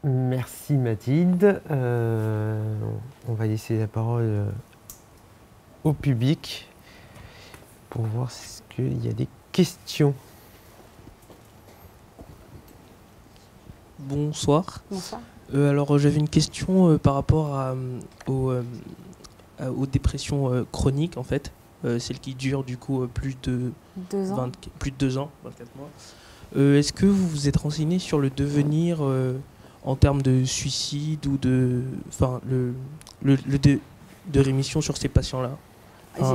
Merci Mathilde. On va laisser la parole au public pour voir si il y a des questions. Bonsoir. Bonsoir. Alors j'avais une question par rapport aux dépressions chroniques en fait, celles qui durent du coup plus de 2 ans. plus de 2 ans, 24 mois. Est-ce que vous vous êtes renseigné sur le devenir en termes de suicide ou de rémission sur ces patients-là?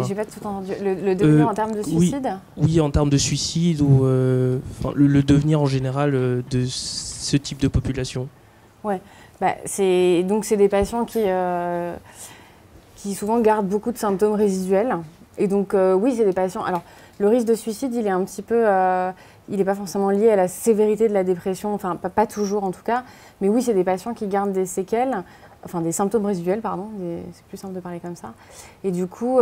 J'ai pas tout entendu. Le devenir en termes de suicide? Oui, en termes de suicide ou le devenir en général de ce type de population. Ouais. C'est des patients qui souvent gardent beaucoup de symptômes résiduels. Et donc, oui, c'est des patients. Alors, le risque de suicide, il est un petit peu. Il n'est pas forcément lié à la sévérité de la dépression, enfin, pas toujours en tout cas. Mais oui, c'est des patients qui gardent des séquelles, enfin, des symptômes résiduels, pardon. C'est plus simple de parler comme ça. Et du coup,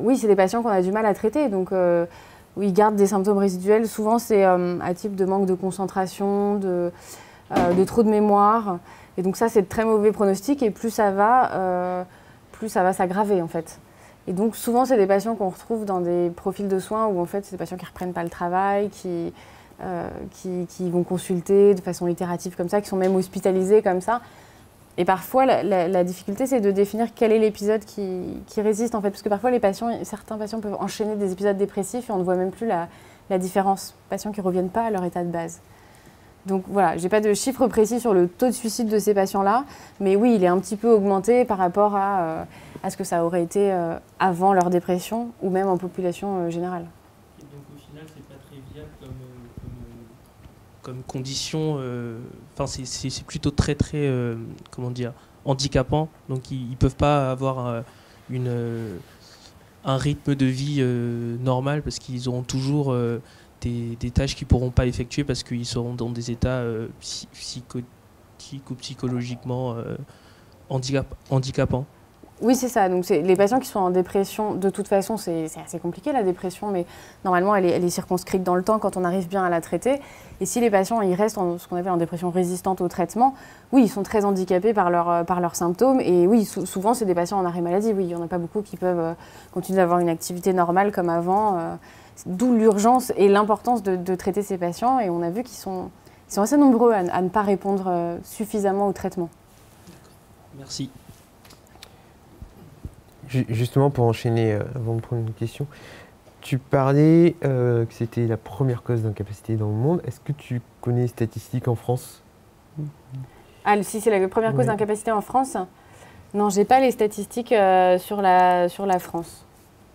oui, c'est des patients qu'on a du mal à traiter. Donc, oui, ils gardent des symptômes résiduels. Souvent, c'est à type de manque de concentration, de trop de mémoire. Et donc, ça, c'est de très mauvais pronostic. Et plus ça va s'aggraver, en fait. Et donc, souvent, c'est des patients qu'on retrouve dans des profils de soins où, en fait, c'est des patients qui ne reprennent pas le travail, qui vont consulter de façon itérative comme ça, qui sont même hospitalisés comme ça. Et parfois, la difficulté, c'est de définir quel est l'épisode qui résiste, en fait. Parce que parfois, certains patients peuvent enchaîner des épisodes dépressifs et on ne voit même plus la différence. Patients qui ne reviennent pas à leur état de base. Donc voilà, je n'ai pas de chiffre précis sur le taux de suicide de ces patients-là, mais oui, il est un petit peu augmenté par rapport à ce que ça aurait été avant leur dépression ou même en population générale. Et donc au final, c'est pas très viable comme condition, c'est plutôt très comment dire, handicapant, donc ils ne peuvent pas avoir un rythme de vie normal parce qu'ils auront toujours des tâches qu'ils ne pourront pas effectuer parce qu'ils seront dans des états psychotiques ou psychologiquement handicapants. Oui, c'est ça. Donc, les patients qui sont en dépression, de toute façon, c'est assez compliqué la dépression, mais normalement, elle est circonscrite dans le temps quand on arrive bien à la traiter. Et si les patients ils restent en ce qu'on appelle en dépression résistante au traitement, oui, ils sont très handicapés par leurs symptômes. Et oui, souvent, c'est des patients en arrêt maladie. Oui, il n'y en a pas beaucoup qui peuvent continuer d'avoir une activité normale comme avant. D'où l'urgence et l'importance de traiter ces patients. Et on a vu qu'ils sont assez nombreux à ne pas répondre suffisamment au traitement. Merci. Justement, pour enchaîner, avant de prendre une question, tu parlais que c'était la première cause d'incapacité dans le monde. Est-ce que tu connais les statistiques en France? Ah, si c'est la première cause d'incapacité en France? Non, j'ai pas les statistiques sur la France.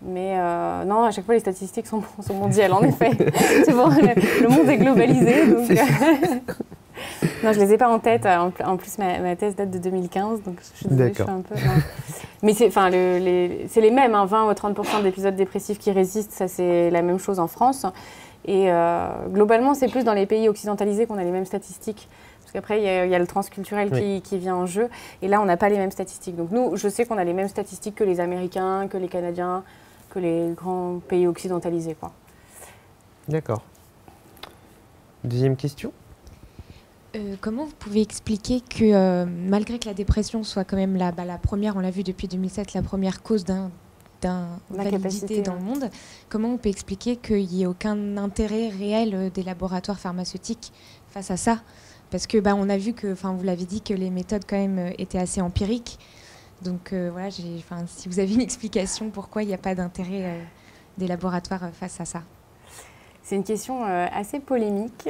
Mais non, à chaque fois, les statistiques sont mondiales, en effet. C'est bon, le monde est globalisé. Donc, non, je ne les ai pas en tête. En plus, ma thèse date de 2015, donc je suis désolée, je suis un peu... Non. Mais c'est les mêmes, hein, 20 ou 30% d'épisodes dépressifs qui résistent, ça c'est la même chose en France. Et globalement, c'est plus dans les pays occidentalisés qu'on a les mêmes statistiques. Parce qu'après, il y a le transculturel qui vient en jeu. Et là, on n'a pas les mêmes statistiques. Donc nous, je sais qu'on a les mêmes statistiques que les Américains, que les Canadiens, que les grands pays occidentalisés, quoi. D'accord. Deuxième question. Comment vous pouvez expliquer que malgré que la dépression soit quand même la première, on l'a vu depuis 2007, la première cause d'invalidité dans le monde, comment on peut expliquer qu'il n'y ait aucun intérêt réel des laboratoires pharmaceutiques face à ça? Parce que on a vu que, vous l'avez dit, que les méthodes quand même étaient assez empiriques. Donc voilà, si vous avez une explication pourquoi il n'y a pas d'intérêt des laboratoires face à ça. C'est une question assez polémique.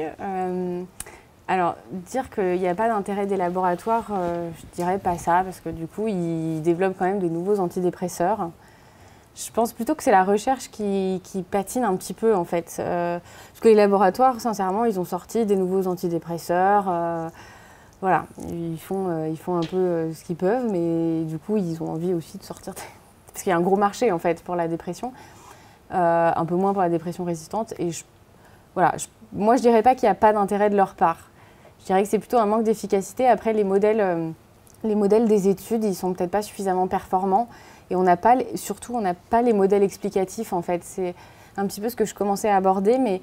Alors, dire qu'il n'y a pas d'intérêt des laboratoires, je dirais pas ça, parce que du coup, ils développent quand même de nouveaux antidépresseurs. Je pense plutôt que c'est la recherche qui patine un petit peu, en fait. Parce que les laboratoires, sincèrement, ils ont sorti des nouveaux antidépresseurs. Voilà, ils font un peu ce qu'ils peuvent, mais du coup, ils ont envie aussi de sortir... Parce qu'il y a un gros marché, en fait, pour la dépression. Un peu moins pour la dépression résistante. Et moi, je dirais pas qu'il n'y a pas d'intérêt de leur part. Je dirais que c'est plutôt un manque d'efficacité. Après, les modèles des études, ils sont peut-être pas suffisamment performants. Et on n'a pas les modèles explicatifs, en fait. C'est un petit peu ce que je commençais à aborder, mais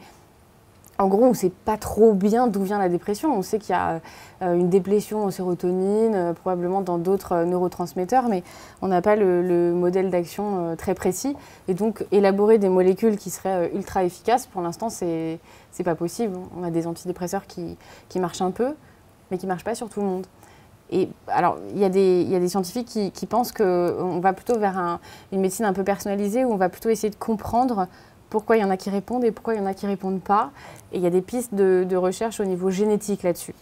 En gros, on ne sait pas trop bien d'où vient la dépression. On sait qu'il y a une déplétion en sérotonine, probablement dans d'autres neurotransmetteurs, mais on n'a pas le modèle d'action très précis. Et donc, élaborer des molécules qui seraient ultra efficaces, pour l'instant, c'est pas possible. On a des antidépresseurs qui marchent un peu, mais qui ne marchent pas sur tout le monde. Et alors, il y a des scientifiques qui pensent qu'on va plutôt vers une médecine un peu personnalisée, où on va plutôt essayer de comprendre pourquoi il y en a qui répondent et pourquoi il y en a qui ne répondent pas. Et il y a des pistes de recherche au niveau génétique là-dessus.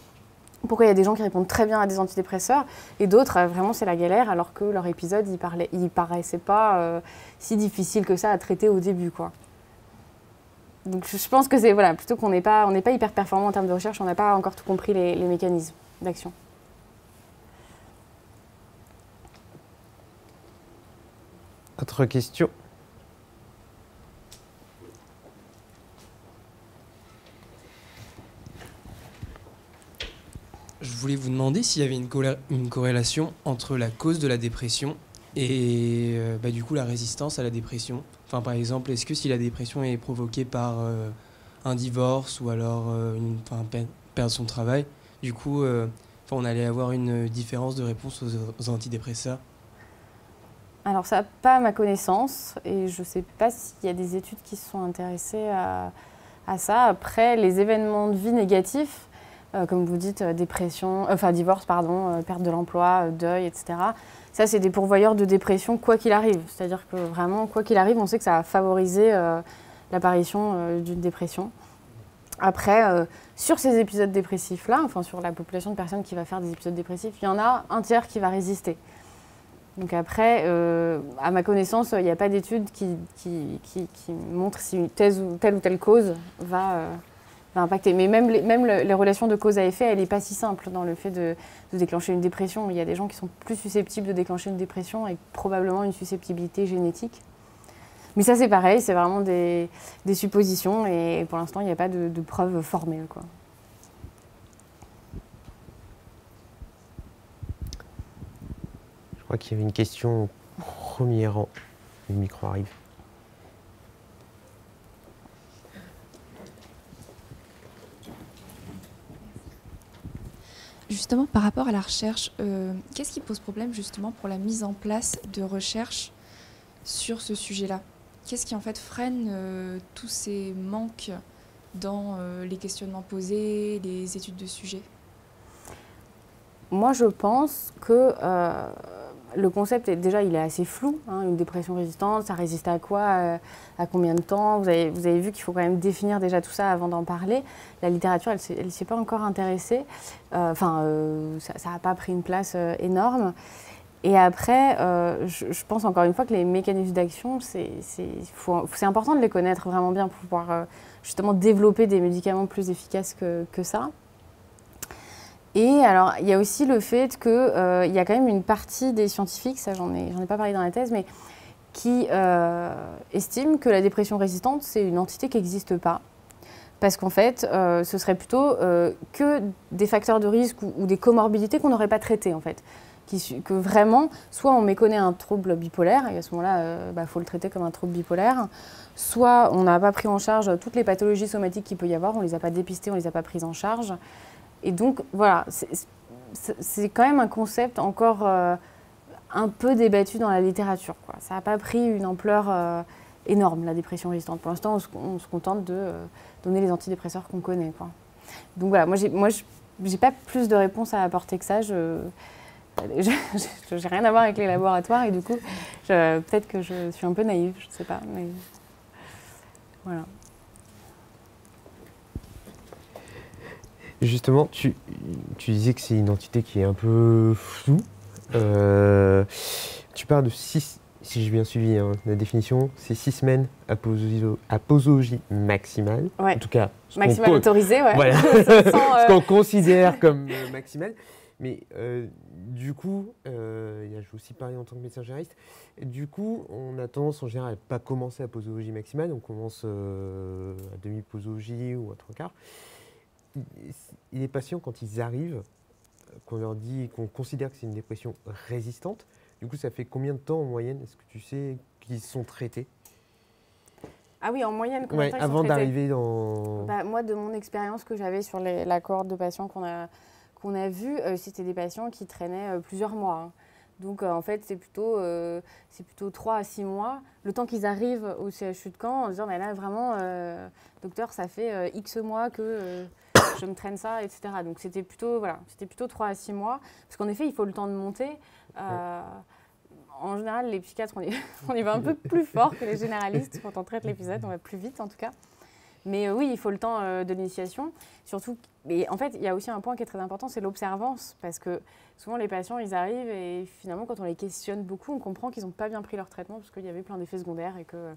Pourquoi il y a des gens qui répondent très bien à des antidépresseurs et d'autres, vraiment, c'est la galère, alors que leur épisode, il paraissait pas si difficile que ça à traiter au début, quoi. Donc je pense que c'est plutôt qu'on n'est pas hyper performant en termes de recherche, on n'a pas encore tout compris les mécanismes d'action. Autre question? Je voulais vous demander s'il y avait une corrélation entre la cause de la dépression et du coup la résistance à la dépression. Enfin, par exemple, est-ce que si la dépression est provoquée par un divorce ou alors perdre son travail, du coup on allait avoir une différence de réponse aux antidépresseurs? Alors ça, pas à ma connaissance, et je ne sais pas s'il y a des études qui se sont intéressées à ça. Après, les événements de vie négatifs, comme vous dites, divorce, perte de l'emploi, deuil, etc. Ça, c'est des pourvoyeurs de dépression quoi qu'il arrive. C'est-à-dire que vraiment, quoi qu'il arrive, on sait que ça va favoriser l'apparition d'une dépression. Après, sur ces épisodes dépressifs-là, sur la population de personnes qui va faire des épisodes dépressifs, il y en a un tiers qui va résister. Donc après, à ma connaissance, il n'y a pas d'études qui montrent si telle ou telle cause va impacter. Mais même les relations de cause à effet, elle n'est pas si simple dans le fait de déclencher une dépression. Il y a des gens qui sont plus susceptibles de déclencher une dépression avec probablement une susceptibilité génétique. Mais ça, c'est pareil, c'est vraiment des suppositions et pour l'instant, il n'y a pas de preuves formelles, quoi. Je crois qu'il y avait une question au premier rang. Le micro arrive. Justement, par rapport à la recherche, qu'est-ce qui pose problème justement pour la mise en place de recherche sur ce sujet-là? Qu'est-ce qui en fait freine tous ces manques dans les questionnements posés, les études de sujet? Moi, je pense que le concept, il est assez flou. Une dépression résistante, ça résiste à quoi, à combien de temps? Vous avez vu qu'il faut quand même définir déjà tout ça avant d'en parler. La littérature, elle ne s'y est pas encore intéressée. Ça n'a pas pris une place énorme. Et après, je pense encore une fois que les mécanismes d'action, c'est important de les connaître vraiment bien pour pouvoir justement développer des médicaments plus efficaces que ça. Et alors, il y a aussi le fait qu'il y a quand même une partie des scientifiques, ça j'en ai pas parlé dans la thèse, mais qui estiment que la dépression résistante, c'est une entité qui n'existe pas. Parce qu'en fait, ce serait plutôt que des facteurs de risque ou des comorbidités qu'on n'aurait pas traitées, en fait. Que vraiment, soit on méconnaît un trouble bipolaire, et à ce moment-là, faut le traiter comme un trouble bipolaire, soit on n'a pas pris en charge toutes les pathologies somatiques qu'il peut y avoir, on ne les a pas dépistées, on ne les a pas prises en charge. Et donc, voilà, c'est quand même un concept encore un peu débattu dans la littérature, quoi. Ça n'a pas pris une ampleur énorme, la dépression résistante. Pour l'instant, on se contente de donner les antidépresseurs qu'on connaît, quoi. Donc voilà, moi, j'ai pas plus de réponses à apporter que ça. J'ai rien à voir avec les laboratoires et du coup, peut-être que je suis un peu naïve, je ne sais pas, mais voilà. Justement, tu disais que c'est une entité qui est un peu floue. Tu parles de 6, si j'ai bien suivi la définition, c'est 6 semaines à posologie maximale. Ouais. En tout cas, maximale autorisée, ouais. Voilà. Ce qu'on considère comme maximal. Mais du coup, je vais aussi parler en tant que médecin généraliste. Du coup, on a tendance en général à ne pas commencer à posologie maximale. On commence à demi-posologie ou à 3/4. Les patients, quand ils arrivent, qu'on leur dit qu'on considère que c'est une dépression résistante, du coup, ça fait combien de temps en moyenne, est-ce que tu sais, qu'ils sont traités? Ah oui, en moyenne, ouais, avant d'arriver dans... Moi, de mon expérience que j'avais sur la cohorte de patients qu'on a vus, c'était des patients qui traînaient plusieurs mois. Hein. Donc, en fait, c'est plutôt 3 à 6 mois, le temps qu'ils arrivent au CHU de Caen en disant, mais là, vraiment, docteur, ça fait X mois que je me traîne ça, etc. Donc, c'était plutôt 3 à 6 mois. Parce qu'en effet, il faut le temps de monter. En général, les psychiatres, on y va un peu plus fort que les généralistes. Quand on traite l'épisode, on va plus vite, en tout cas. Mais oui, il faut le temps de l'initiation. Surtout, mais en fait, il y a aussi un point qui est très important, c'est l'observance. Parce que souvent, les patients, ils arrivent et finalement, quand on les questionne beaucoup, on comprend qu'ils n'ont pas bien pris leur traitement parce qu'il y avait plein d'effets secondaires et que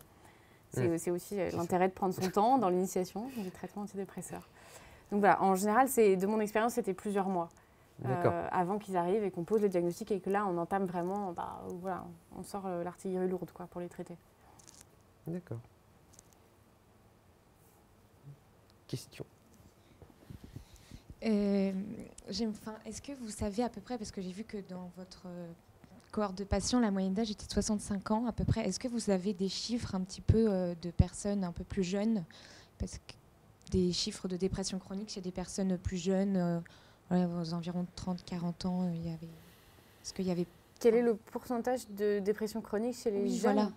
c'est aussi l'intérêt de prendre son temps dans l'initiation du traitement antidépresseur. Donc voilà, en général, de mon expérience, c'était plusieurs mois. Avant qu'ils arrivent et qu'on pose le diagnostic et que là, on entame vraiment, voilà, on sort l'artillerie lourde pour les traiter. D'accord. Question. Est-ce que vous savez à peu près, parce que j'ai vu que dans votre cohorte de patients, la moyenne d'âge était de 65 ans à peu près, est-ce que vous avez des chiffres un petit peu de personnes un peu plus jeunes, parce que des chiffres de dépression chronique chez des personnes plus jeunes aux environs 30-40 ans, est-ce qu'il y avait... Quel est le pourcentage de dépression chronique chez les jeunes ?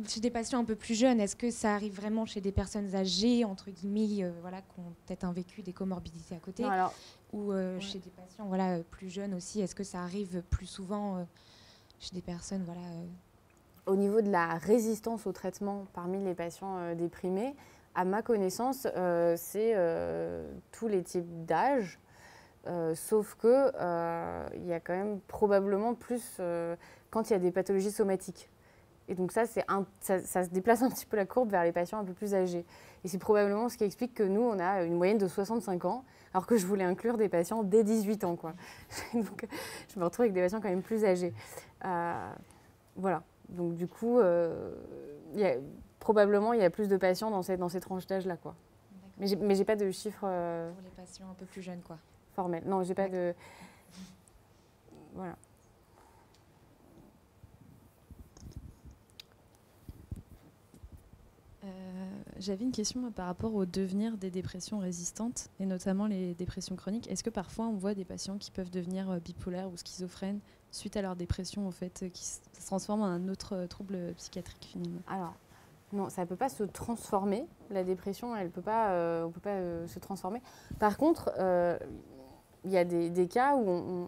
Chez des patients un peu plus jeunes, est-ce que ça arrive vraiment chez des personnes âgées, entre guillemets, qui ont peut-être un vécu, des comorbidités à côté, ou chez des patients plus jeunes aussi, est-ce que ça arrive plus souvent chez des personnes Au niveau de la résistance au traitement parmi les patients déprimés, à ma connaissance, c'est tous les types d'âge. Sauf que il y a quand même probablement plus quand il y a des pathologies somatiques. Et donc ça se déplace un petit peu la courbe vers les patients un peu plus âgés. Et c'est probablement ce qui explique que nous, on a une moyenne de 65 ans, alors que je voulais inclure des patients dès 18 ans. Donc je me retrouve avec des patients quand même plus âgés. Voilà. Donc du coup, probablement, il y a plus de patients dans ces tranches d'âge-là. Mais j'ai pas de chiffres... Pour les patients un peu plus jeunes, formel. Non, j'ai pas de... Voilà. J'avais une question par rapport au devenir des dépressions résistantes, et notamment les dépressions chroniques. Est-ce que parfois on voit des patients qui peuvent devenir bipolaires ou schizophrènes suite à leur dépression, en fait, qui se transforment en un autre trouble psychiatrique finalement ? Alors, non, ça ne peut pas se transformer. La dépression, on ne peut pas se transformer. Par contre, il y a des cas où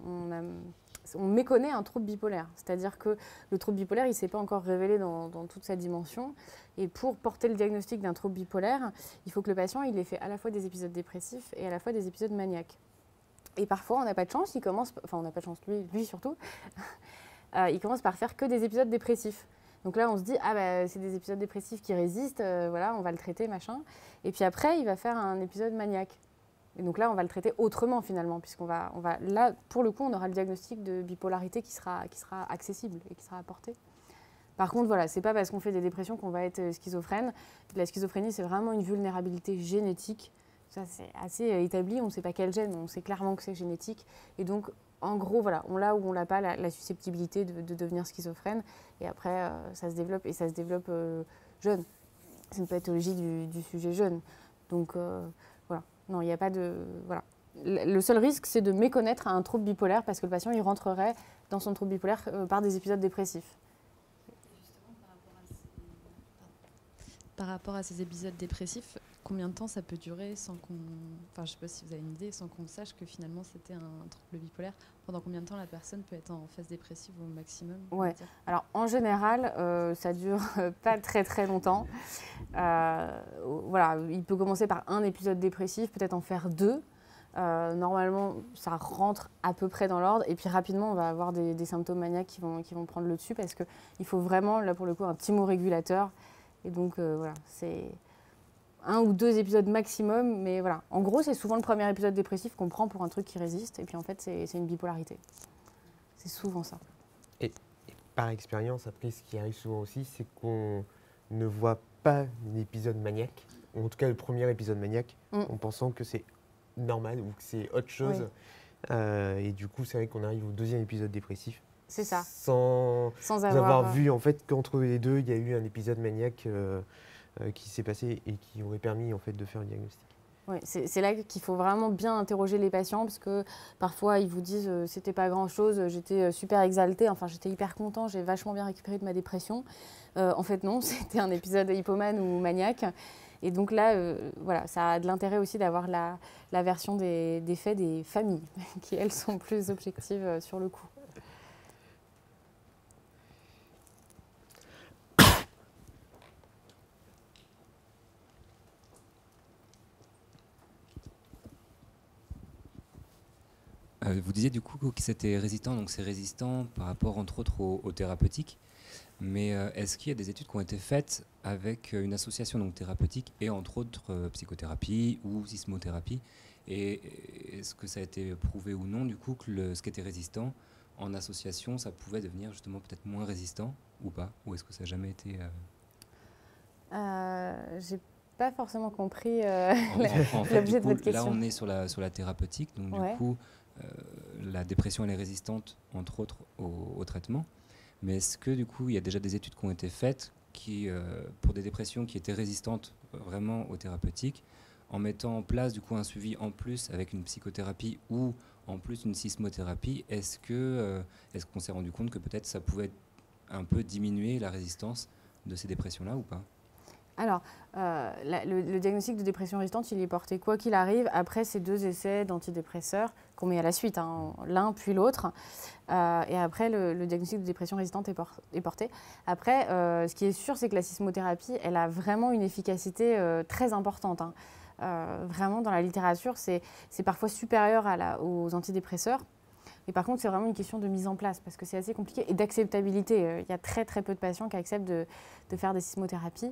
on méconnaît un trouble bipolaire. C'est-à-dire que le trouble bipolaire, il ne s'est pas encore révélé dans toute sa dimension. Et pour porter le diagnostic d'un trouble bipolaire, il faut que le patient il ait fait à la fois des épisodes dépressifs et à la fois des épisodes maniaques. Et parfois, on n'a pas de chance, on n'a pas de chance, lui surtout, il commence par faire que des épisodes dépressifs. Donc là, on se dit, c'est des épisodes dépressifs qui résistent, on va le traiter, machin. Et puis après, il va faire un épisode maniaque. Et donc là, on va le traiter autrement finalement, puisqu'on va là, pour le coup, on aura le diagnostic de bipolarité qui sera accessible et qui sera apporté. Par contre, c'est pas parce qu'on fait des dépressions qu'on va être schizophrène. La schizophrénie, c'est vraiment une vulnérabilité génétique. Ça, c'est assez établi. On ne sait pas quel gène, mais on sait clairement que c'est génétique. Et donc, en gros, on l'a ou on l'a pas, la susceptibilité de devenir schizophrène. Et après, ça se développe, et ça se développe jeune. C'est une pathologie du sujet jeune. Donc, voilà. Non, il n'y a pas de... Voilà. Le seul risque, c'est de méconnaître un trouble bipolaire parce que le patient, il rentrerait dans son trouble bipolaire par des épisodes dépressifs. Par rapport à ces épisodes dépressifs, combien de temps ça peut durer sans qu'on... Enfin, je ne sais pas si vous avez une idée, sans qu'on sache que finalement c'était un trouble bipolaire. Pendant combien de temps la personne peut être en phase dépressive au maximum ? Ouais. Alors, en général, ça dure pas très très longtemps. Il peut commencer par un épisode dépressif, peut-être en faire 2. Normalement, ça rentre à peu près dans l'ordre. Et puis rapidement, on va avoir des symptômes maniaques qui vont prendre le dessus parce qu'il faut vraiment, là pour le coup, un thymorégulateur. Et donc, c'est 1 ou 2 épisodes maximum. Mais voilà, en gros, c'est souvent le premier épisode dépressif qu'on prend pour un truc qui résiste. Et puis en fait, c'est une bipolarité. C'est souvent ça. Et par expérience, après, ce qui arrive souvent aussi, c'est qu'on ne voit pas l'épisode maniaque, ou en tout cas le premier épisode maniaque, en pensant que c'est normal ou que c'est autre chose. Oui. Et du coup, c'est vrai qu'on arrive au 2e épisode dépressif. C'est ça. Sans avoir vu en fait qu'entre les deux, il y a eu un épisode maniaque qui s'est passé et qui aurait permis en fait de faire le diagnostic. Oui, c'est là qu'il faut vraiment bien interroger les patients parce que parfois ils vous disent c'était pas grand chose, j'étais super exaltée, enfin j'étais hyper content, j'ai vachement bien récupéré de ma dépression. En fait non, c'était un épisode hypomane ou maniaque. Et donc là, voilà, ça a de l'intérêt aussi d'avoir la version des faits des familles qui elles sont plus objectives sur le coup. Vous disiez du coup que c'était résistant, donc c'est résistant par rapport entre autres aux thérapeutiques. Mais est-ce qu'il y a des études qui ont été faites avec une association donc thérapeutique et entre autres psychothérapie ou sismothérapie? Et est-ce que ça a été prouvé ou non du coup que ce qui était résistant en association, ça pouvait devenir justement peut-être moins résistant ou pas? Ou est-ce que ça n'a jamais été... J'ai pas forcément compris en fait, l'objet du coup, de votre question. Là, on est sur la thérapeutique, donc Ouais. du coup, la dépression elle est résistante entre autres au traitement. Mais est-ce que du coup, il y a déjà des études qui ont été faites pour des dépressions qui étaient résistantes vraiment aux thérapeutiques, en mettant en place du coup un suivi en plus avec une psychothérapie ou en plus une sismothérapie? Est-ce qu'on s'est rendu compte que peut-être ça pouvait un peu diminuer la résistance de ces dépressions-là ou pas? Alors, le diagnostic de dépression résistante, il est porté quoi qu'il arrive après ces 2 essais d'antidépresseurs qu'on met à la suite, hein, l'un puis l'autre. Et après, le diagnostic de dépression résistante est porté. Après, ce qui est sûr, c'est que la sismothérapie, elle a vraiment une efficacité très importante, hein. Vraiment, dans la littérature, c'est parfois supérieur aux antidépresseurs. Et par contre, c'est vraiment une question de mise en place parce que c'est assez compliqué et d'acceptabilité. Il y a très très peu de patients qui acceptent de faire des sismothérapies.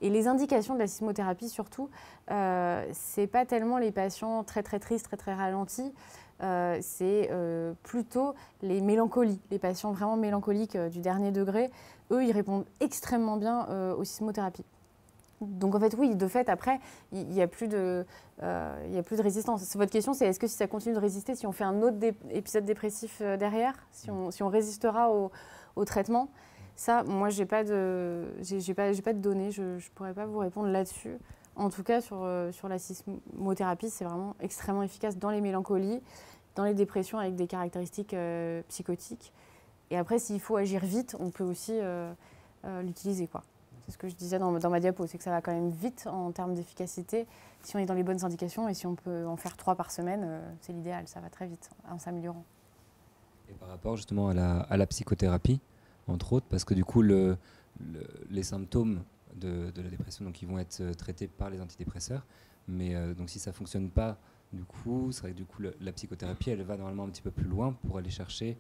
Et les indications de la sismothérapie, surtout, c'est pas tellement les patients très très tristes, très très ralentis, c'est plutôt les mélancolies, les patients vraiment mélancoliques du dernier degré. Eux, ils répondent extrêmement bien aux sismothérapies. Donc en fait, oui, de fait, après, il n'y a plus de résistance. Votre question, c'est est-ce que si ça continue de résister, si on fait un autre épisode dépressif derrière, si on résistera au traitement? Ça, moi, j'ai pas de données, je ne pourrais pas vous répondre là-dessus. En tout cas, sur la sismothérapie, c'est vraiment extrêmement efficace dans les mélancolies, dans les dépressions avec des caractéristiques psychotiques. Et après, s'il faut agir vite, on peut aussi l'utiliser, quoi. C'est ce que je disais dans ma diapo, c'est que ça va quand même vite en termes d'efficacité. Si on est dans les bonnes indications et si on peut en faire 3 par semaine, c'est l'idéal, ça va très vite en s'améliorant. Et par rapport justement à la psychothérapie, entre autres, parce que du coup, les symptômes de la dépression, donc, ils vont être traités par les antidépresseurs. Mais donc, si ça ne fonctionne pas, du coup, c'est vrai que du coup, la psychothérapie, elle va normalement un petit peu plus loin pour aller chercher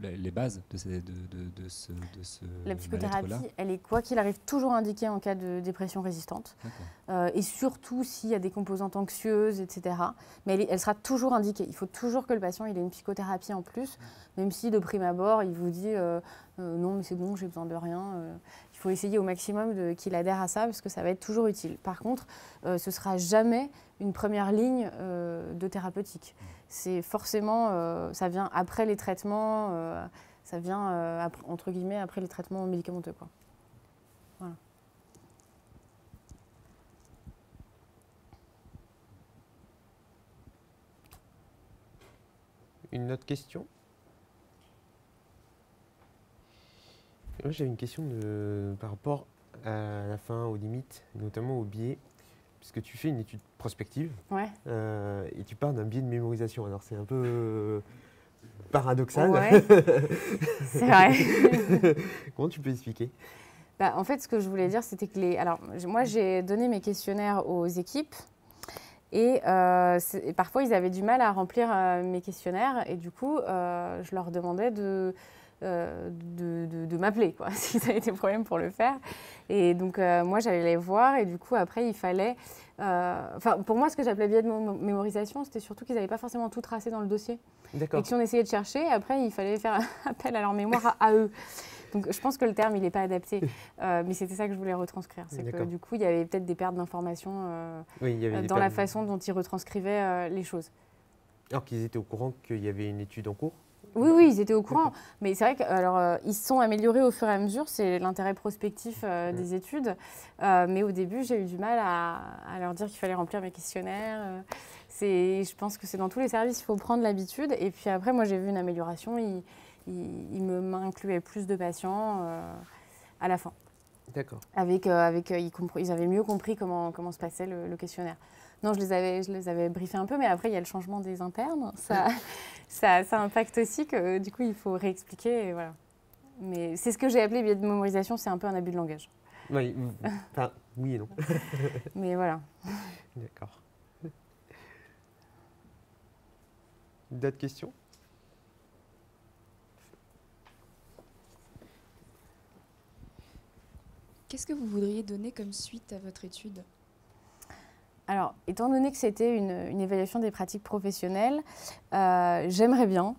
les bases de ce La psychothérapie, elle est quoi qu'il arrive toujours indiquée en cas de dépression résistante. Et surtout s'il y a des composantes anxieuses, etc. Mais elle sera toujours indiquée. Il faut toujours que le patient ait une psychothérapie en plus, même si de prime abord, il vous dit non, mais c'est bon, j'ai besoin de rien. Il faut essayer au maximum qu'il adhère à ça parce que ça va être toujours utile. Par contre, ce ne sera jamais une première ligne de thérapeutique. C'est forcément, ça vient après les traitements, ça vient entre guillemets après les traitements médicamenteux, quoi. Voilà. Une autre question? Moi, j'avais une question par rapport à la fin, aux limites, notamment au biais, puisque tu fais une étude prospective, ouais. Et tu pars d'un biais de mémorisation. Alors c'est un peu paradoxal. Ouais, c'est vrai. Comment tu peux expliquer? En fait, ce que je voulais dire, c'était que alors, moi, j'ai donné mes questionnaires aux équipes et parfois, ils avaient du mal à remplir mes questionnaires et du coup, je leur demandais de m'appeler, quoi, s'ils avaient des problèmes pour le faire. Et donc, moi, j'allais les voir et du coup, après, il fallait... pour moi, ce que j'appelais biais de mémorisation, c'était surtout qu'ils n'avaient pas forcément tout tracé dans le dossier. D'accord. Et que si on essayait de chercher, après, il fallait faire appel à leur mémoire à eux. Donc, je pense que le terme, il n'est pas adapté. Mais c'était ça que je voulais retranscrire. C'est que du coup, il y avait peut-être des pertes d'informations dans la façon dont ils retranscrivaient les choses. Alors qu'ils étaient au courant qu'il y avait une étude en cours Oui, ils étaient au courant. Mais c'est vrai qu'ils se sont améliorés au fur et à mesure. C'est l'intérêt prospectif des études. Mais au début, j'ai eu du mal à leur dire qu'il fallait remplir mes questionnaires. Je pense que c'est dans tous les services, il faut prendre l'habitude. Et puis après, moi, j'ai vu une amélioration. Ils m'incluaient plus de patients à la fin. D'accord. Ils avaient mieux compris comment se passait le questionnaire. Non, je les avais briefés un peu, mais après, il y a le changement des internes. Ça impacte aussi que du coup, il faut réexpliquer. Et voilà. Mais c'est ce que j'ai appelé biais de mémorisation, c'est un peu un abus de langage. Oui, enfin, oui et non. Mais voilà. D'accord. D'autres questions? Qu'est-ce que vous voudriez donner comme suite à votre étude? Alors, étant donné que c'était une évaluation des pratiques professionnelles, j'aimerais bien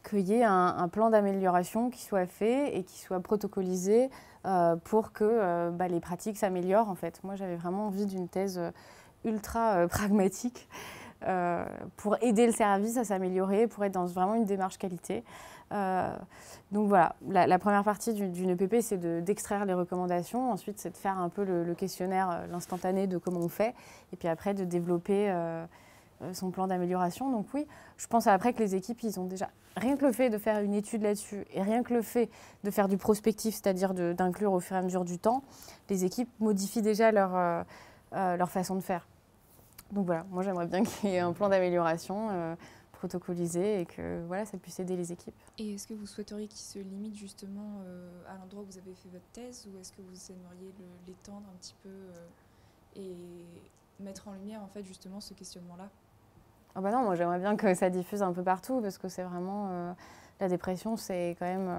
qu'il y ait un plan d'amélioration qui soit fait et qui soit protocolisé pour que les pratiques s'améliorent en fait. Moi, j'avais vraiment envie d'une thèse ultra pragmatique pour aider le service à s'améliorer, pour être dans vraiment une démarche qualité. Donc voilà, la première partie d'une EPP, c'est d'extraire les recommandations. Ensuite, c'est de faire un peu le questionnaire, l'instantané de comment on fait. Et puis après, de développer son plan d'amélioration. Donc oui, je pense après que les équipes, ils ont déjà, rien que le fait de faire une étude là-dessus et rien que le fait de faire du prospectif, c'est-à-dire d'inclure au fur et à mesure du temps, les équipes modifient déjà leur façon de faire. Donc voilà, moi j'aimerais bien qu'il y ait un plan d'amélioration protocolisé et que voilà, ça puisse aider les équipes. Et est-ce que vous souhaiteriez qu'il se limite justement à l'endroit où vous avez fait votre thèse, ou est-ce que vous aimeriez l'étendre un petit peu et mettre en lumière en fait justement ce questionnement-là? Ah bah non, moi j'aimerais bien que ça diffuse un peu partout parce que c'est vraiment la dépression, c'est quand même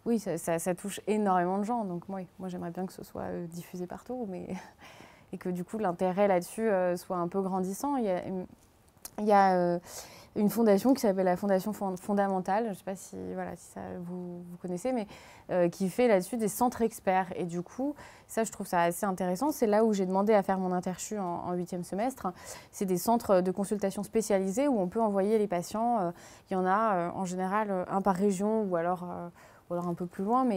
oui, ça touche énormément de gens. Donc moi j'aimerais bien que ce soit diffusé partout, mais et que du coup l'intérêt là-dessus soit un peu grandissant. Il y a une fondation qui s'appelle la Fondation Fondamentale, je ne sais pas si ça, vous connaissez, mais qui fait là-dessus des centres experts. Et du coup, ça, je trouve ça assez intéressant. C'est là où j'ai demandé à faire mon interchu en 8e semestre. C'est des centres de consultation spécialisés où on peut envoyer les patients. Il y en a en général un par région ou alors un peu plus loin,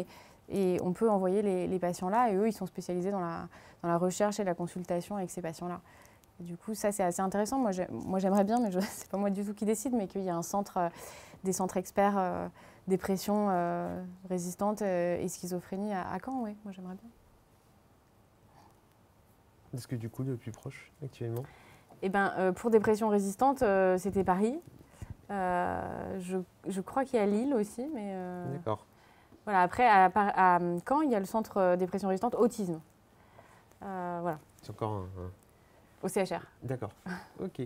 et on peut envoyer les patients là, et eux, ils sont spécialisés dans la recherche et la consultation avec ces patients-là. Du coup, ça, c'est assez intéressant. Moi, j'aimerais bien, mais c'est pas moi du tout qui décide, mais qu'il y ait des centres experts dépression résistante et schizophrénie à Caen, oui, moi, j'aimerais bien. Est-ce que du coup, le plus proche, actuellement? Eh bien, pour dépression résistante, c'était Paris. Je crois qu'il y a Lille aussi, mais... D'accord. Voilà, après, à Caen, il y a le centre dépression résistante autisme. Voilà. C'est encore au CHR. D'accord. Ok.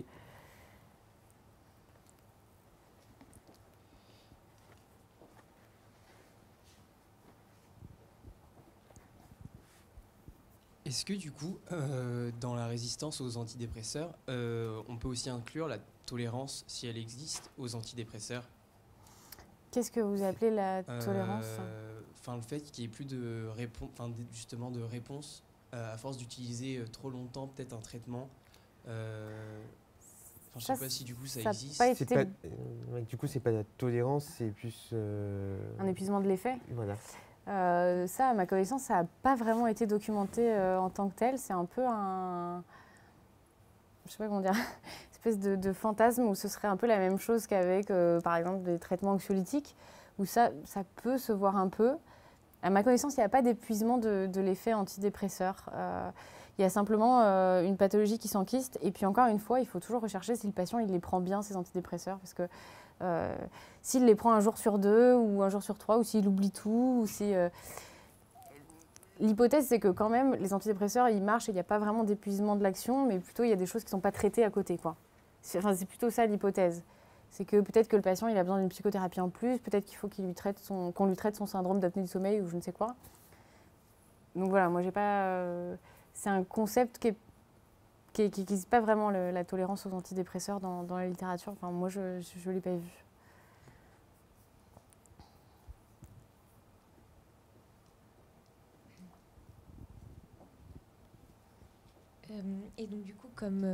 Est-ce que du coup, dans la résistance aux antidépresseurs, on peut aussi inclure la tolérance, si elle existe, aux antidépresseurs? Qu'est-ce que vous appelez la tolérance? Le fait qu'il n'y ait plus de justement de réponse à force d'utiliser trop longtemps peut-être un traitement. Je ne sais pas si du coup ça existe. Du coup, c'est pas la tolérance, c'est plus... un épuisement de l'effet. Voilà. Ça, à ma connaissance, ça n'a pas vraiment été documenté en tant que tel. C'est un peu un... Je sais pas comment dire... une espèce de fantasme où ce serait un peu la même chose qu'avec, par exemple, des traitements anxiolytiques, où ça peut se voir un peu. À ma connaissance, il n'y a pas d'épuisement de l'effet antidépresseur. Il y a simplement une pathologie qui s'enquiste. Et puis encore une fois, il faut toujours rechercher si le patient il les prend bien, ces antidépresseurs. Parce que s'il les prend un jour sur 2 ou un jour sur 3, ou s'il oublie tout, ou si... L'hypothèse, c'est que quand même, les antidépresseurs, ils marchent et il n'y a pas vraiment d'épuisement de l'action, mais plutôt il y a des choses qui ne sont pas traitées à côté, quoi. C'est plutôt ça l'hypothèse. C'est que peut-être que le patient il a besoin d'une psychothérapie en plus, peut-être qu'il faut qu'on lui traite son syndrome d'apnée du sommeil ou je ne sais quoi. Donc voilà, moi j'ai pas... c'est un concept qui n'existe pas vraiment, la tolérance aux antidépresseurs dans la littérature. Enfin, moi je ne l'ai pas vu. Et donc du coup, comme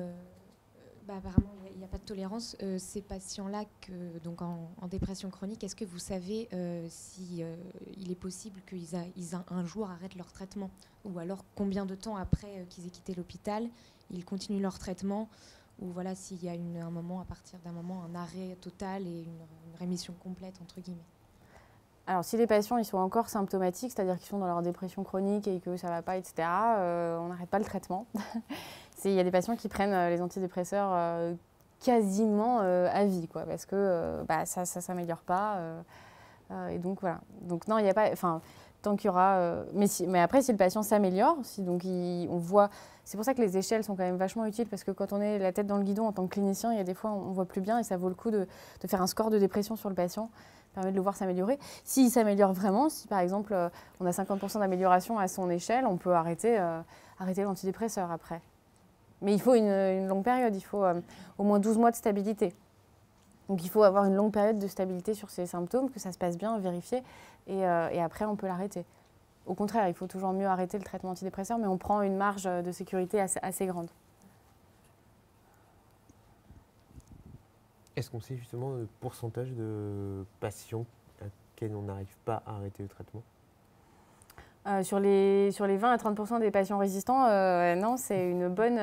Apparemment, il n'y a pas de tolérance. Ces patients-là, donc en dépression chronique, est-ce que vous savez si il est possible qu'ils un jour arrêtent leur traitement? Ou alors combien de temps après qu'ils aient quitté l'hôpital, ils continuent leur traitement? Ou voilà, s'il y a un moment, à partir d'un moment, un arrêt total et une rémission complète, entre guillemets. Alors, si les patients ils sont encore symptomatiques, c'est-à-dire qu'ils sont dans leur dépression chronique et que ça ne va pas, etc., on n'arrête pas le traitement. Il y a des patients qui prennent les antidépresseurs quasiment à vie, quoi, parce que ça ne s'améliore pas. Et donc, voilà. Donc, non, il n'y a pas... Enfin, tant qu'il y aura... mais après, si le patient s'améliore, on voit... C'est pour ça que les échelles sont quand même vachement utiles, parce que quand on est la tête dans le guidon en tant que clinicien, il y a des fois, on ne voit plus bien et ça vaut le coup de faire un score de dépression sur le patient. Permet de le voir s'améliorer. S'il s'améliore vraiment, si par exemple on a 50% d'amélioration à son échelle, on peut arrêter l'antidépresseur après. Mais il faut une longue période, il faut au moins 12 mois de stabilité. Donc il faut avoir une longue période de stabilité sur ces symptômes, que ça se passe bien, vérifier, et après on peut l'arrêter. Au contraire, il faut toujours mieux arrêter le traitement antidépresseur, mais on prend une marge de sécurité assez grande. Est-ce qu'on sait justement le pourcentage de patients à qui on n'arrive pas à arrêter le traitement? Sur les 20 à 30% des patients résistants, non, c'est une bonne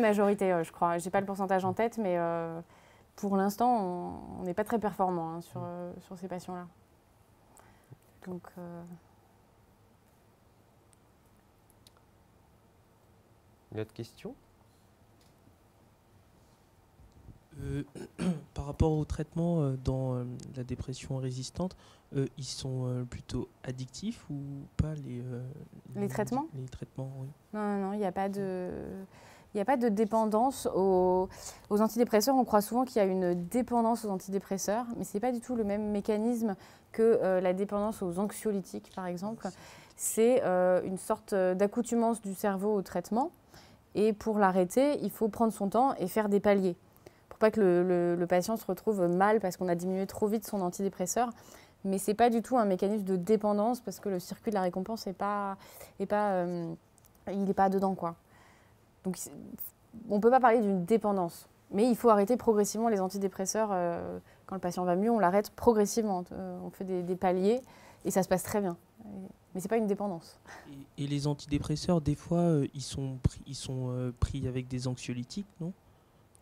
majorité, je crois. Je n'ai pas le pourcentage en tête, mais pour l'instant, on n'est pas très performant sur ces patients-là. Donc, Une autre question? Par rapport au traitement dans la dépression résistante, ils sont plutôt addictifs ou pas les traitements? Les traitements, oui. Non, il n'y a pas de dépendance aux antidépresseurs. On croit souvent qu'il y a une dépendance aux antidépresseurs, mais ce n'est pas du tout le même mécanisme que la dépendance aux anxiolytiques, par exemple. C'est une sorte d'accoutumance du cerveau au traitement. Et pour l'arrêter, il faut prendre son temps et faire des paliers. Pour pas que le patient se retrouve mal parce qu'on a diminué trop vite son antidépresseur. Mais ce n'est pas du tout un mécanisme de dépendance parce que le circuit de la récompense il n'est pas dedans, quoi. Donc on ne peut pas parler d'une dépendance. Mais il faut arrêter progressivement les antidépresseurs. Quand le patient va mieux, on l'arrête progressivement. On fait des paliers et ça se passe très bien. Mais ce n'est pas une dépendance. Et les antidépresseurs, des fois, ils sont pris avec des anxiolytiques, non?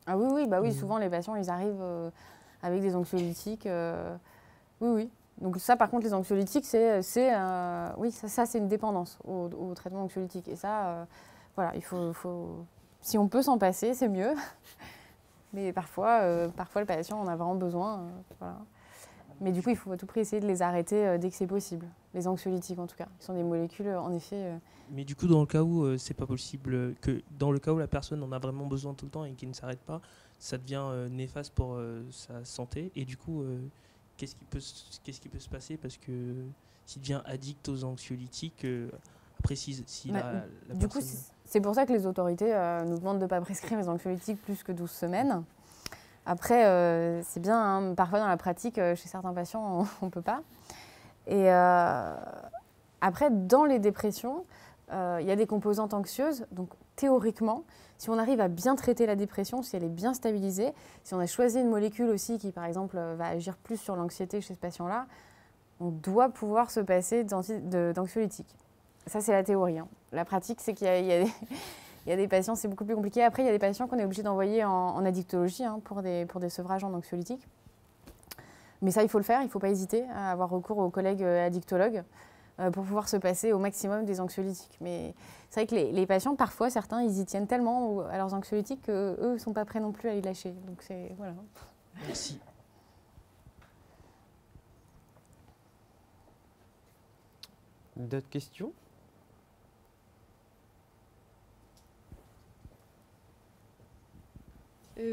Ah oui, souvent les patients, ils arrivent avec des anxiolytiques. Oui. Donc ça, par contre, les anxiolytiques, c'est une dépendance au traitement anxiolytique. Et ça, voilà, il faut, si on peut s'en passer, c'est mieux. Mais parfois, le patient en a vraiment besoin. Voilà. Mais du coup, il faut à tout prix essayer de les arrêter dès que c'est possible. Les anxiolytiques, en tout cas, qui sont des molécules, en effet. Mais du coup, dans le cas où c'est pas possible, dans le cas où la personne en a vraiment besoin tout le temps et qui ne s'arrête pas, ça devient néfaste pour sa santé. Et du coup, qu'est-ce qui peut se passer? Parce que s'il devient addict aux anxiolytiques, après, du coup, c'est pour ça que les autorités nous demandent de ne pas prescrire les anxiolytiques plus que 12 semaines. Après, c'est bien, hein, parfois dans la pratique, chez certains patients, on ne peut pas. Et après, dans les dépressions, il y a des composantes anxieuses. Donc, théoriquement, si on arrive à bien traiter la dépression, si elle est bien stabilisée, si on a choisi une molécule aussi qui, par exemple, va agir plus sur l'anxiété chez ce patient-là, on doit pouvoir se passer d'anxiolytiques. Ça, c'est la théorie, hein. La pratique, c'est qu'il y a des patients, c'est beaucoup plus compliqué. Après, il y a des patients qu'on est obligé d'envoyer en addictologie, hein, pour des sevrages en anxiolytiques. Mais ça, il faut le faire, il ne faut pas hésiter à avoir recours aux collègues addictologues pour pouvoir se passer au maximum des anxiolytiques. Mais c'est vrai que les patients, parfois, certains, ils y tiennent tellement à leurs anxiolytiques qu'eux ne sont pas prêts non plus à les lâcher. Donc, voilà. Merci. D'autres questions?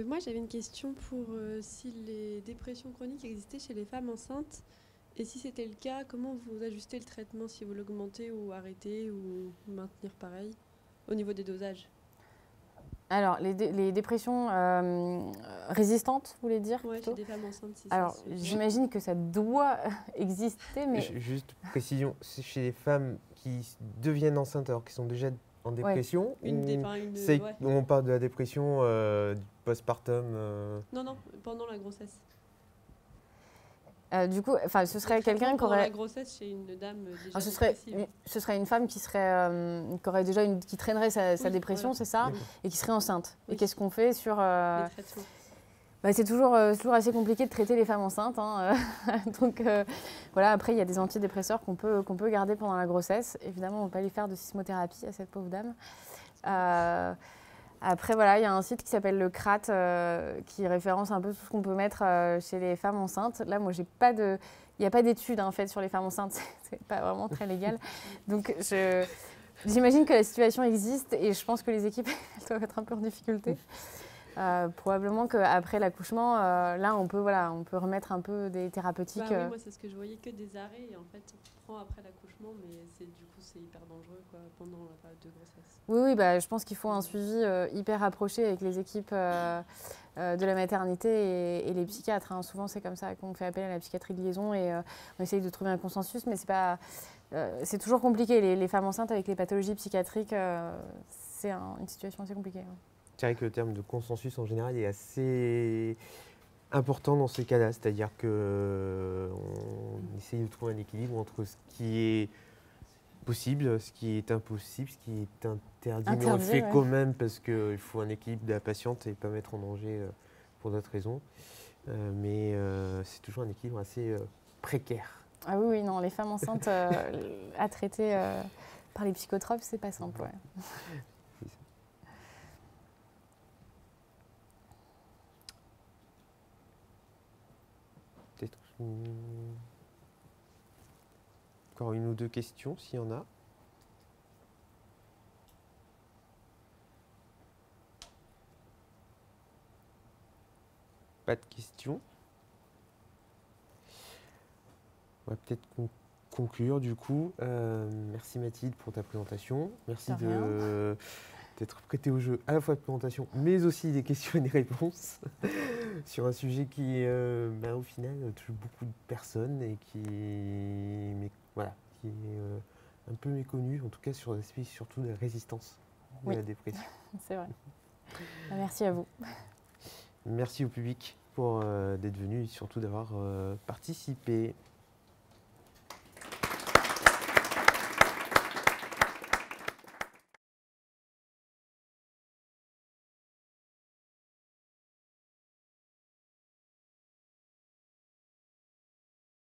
Moi, j'avais une question pour si les dépressions chroniques existaient chez les femmes enceintes. Et si c'était le cas, comment vous ajustez le traitement, si vous l'augmentez ou arrêtez ou maintenir pareil au niveau des dosages? Alors, les dépressions résistantes, vous voulez dire? Oui, chez des femmes enceintes. Si alors, j'imagine que ça doit exister, mais... Juste précision, c'est chez les femmes qui deviennent enceintes alors qu'elles sont déjà en dépression ouais. On parle de la dépression postpartum Non, pendant la grossesse. Du coup, ce serait quelqu'un qui aurait... la grossesse chez une dame déjà ce serait une femme qui aurait déjà qui traînerait sa dépression, c'est ça, et qui serait enceinte. Oui. Et qu'est-ce qu'on fait sur... Les traitements. C'est toujours assez compliqué de traiter les femmes enceintes. Donc voilà, après, il y a des antidépresseurs qu'on peut garder pendant la grossesse. Évidemment, on ne va pas lui faire de sismothérapie à cette pauvre dame. Après, voilà, il y a un site qui s'appelle le CRAT qui référence un peu tout ce qu'on peut mettre chez les femmes enceintes. Là, moi, il n'y a pas d'études faites sur les femmes enceintes. C'est pas vraiment très légal. Donc, j'imagine que la situation existe et je pense que les équipes doivent être un peu en difficulté. Probablement qu'après l'accouchement, là, on peut remettre un peu des thérapeutiques. Oui, moi, c'est ce que je voyais, que des arrêts. Et en fait, on prend après l'accouchement, mais c'est hyper dangereux pendant la période de grossesse. Oui, je pense qu'il faut un suivi hyper rapproché avec les équipes de la maternité et les psychiatres. Souvent, c'est comme ça qu'on fait appel à la psychiatrie de liaison et on essaye de trouver un consensus, mais c'est toujours compliqué. Les femmes enceintes avec les pathologies psychiatriques, c'est une situation assez compliquée. C'est vrai que le terme de consensus, en général, est assez important dans ces cas-là. C'est-à-dire qu'on essaye de trouver un équilibre entre ce qui est possible, ce qui est impossible, ce qui est interdit, mais on le fait quand même parce qu'il faut un équilibre de la patiente et pas mettre en danger pour d'autres raisons. Mais c'est toujours un équilibre assez précaire. Ah oui, non, les femmes enceintes à traiter par les psychotropes, c'est pas simple. Ouais. Peut-être encore une ou deux questions, s'il y en a. Pas de questions. On va peut-être conclure du coup. Merci Mathilde pour ta présentation. Merci d'être prêtée au jeu à la fois de présentation, mais aussi des questions et des réponses sur un sujet qui, au final, touche beaucoup de personnes et qui est un peu méconnu, en tout cas sur l'aspect surtout de la résistance de la dépression. C'est vrai. Merci à vous. Merci au public d'être venu et surtout d'avoir participé.